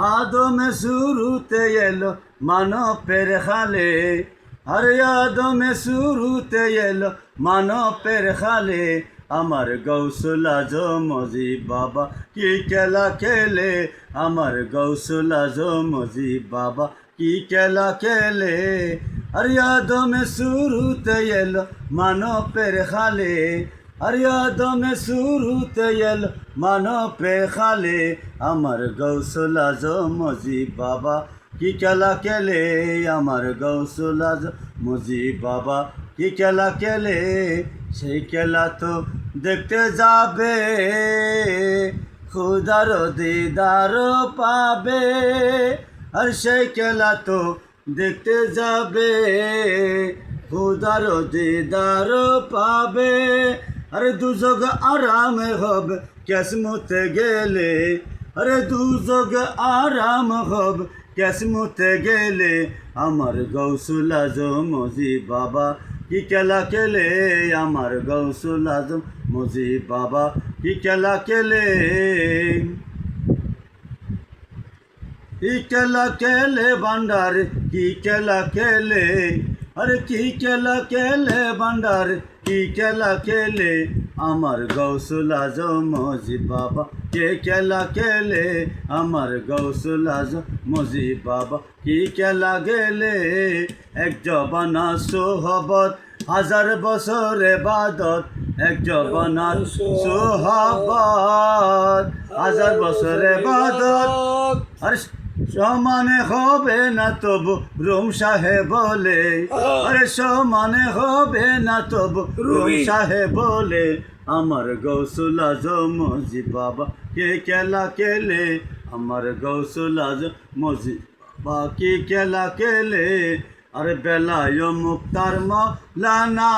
আদমে শুরুতে এলো মানবের খালে, আরে আদমে শুরুতে এলো মানবের খালে। আমার গৌসুল আজম মজিব বাবা কি খেলা খেলে, আমার গৌসুল আজম মজিব বাবা কি খেলা খেলে। আরে আদমে শুরুতে এলো মানবের খালে, আরে আদমে শুরুতে এলো মানবের খালে। আমার গৌসুল আজম মজিব বাবা কি খেলা খেলে, আমার গৌসুল আজম মজিব বাবা কি খেলা খেলে। সেই খেলা তো দেখতে যাবে, খুদার দিদার পাবে। আর সেই খেলা তো দেখতে যাবে, খুদার দিদার পাবে। আরে দুজগ আরামে হবে কেসমতে গেলে, আরে দুজগ আরাম হবে কেসমতে গেলে। আমার গৌসুল আজম মজিব বাবা কি খেলা খেলে, আমার গৌসুল আজম মজিব বাবা কি খেলা খেলে। কি খেলা খেলে ভান্ডার কি খেলা খেলে, আরে কি খেলা খেলে ভান্ডার কি খেলা খেলে। আমার গৌসুল আজম মজিব বাবা কে খেলা খেলে, আমার গৌসুল আজম মজিব বাবা কি খেলা গেলে। এক জবানা সোহবত হাজার বছর ইবাদত, এক জবানা সোহবত হাজার বছর ইবাদত। আর সমানে হবে না তবু রুম সাহেব বলে, আরে সমানে হবে না তবু রুম সাহেব বলে। আমার গৌসুল আজম মজিব বাবা কে খেলা খেলে, আমার গৌসুল আজম মজিব বাবা কি খেলা খেলে। আরে বেলায় মুক্তার মৌলানা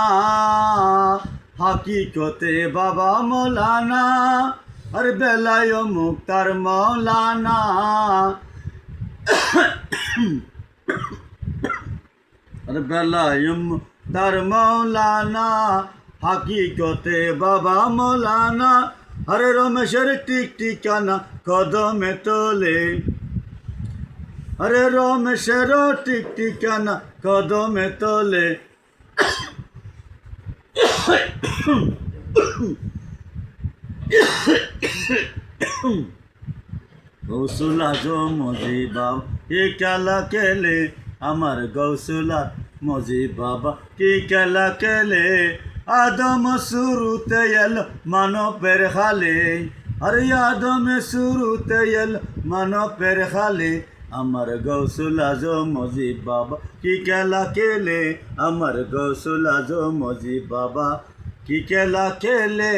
হাকিকতে বাবা মৌলানা, আরে বেলায় মুক্তার মৌলানা। আরে বেলায় মুক্তার মৌলানা হাকিকতে বাবা মৌলানা। আরে রমেশের টিকটিকানা কদমে তোলে, আরে রমেশের টিকটিকানা কদমে তোলে। গৌসুল আজম মজিব বাবা কি খেলা খেলে, আমার গৌসুল মজিব বাবা কি খেলা খেলে। আদম শুরুতে এলো মানবের খালে, আরে আদম শুরুতে এলো মানবের খালে। আমার গৌসুল আজম মজিব বাবা কি খেলা খেলে, আমার গৌসুল আজম মজিব বাবা কি খেলা খেলে।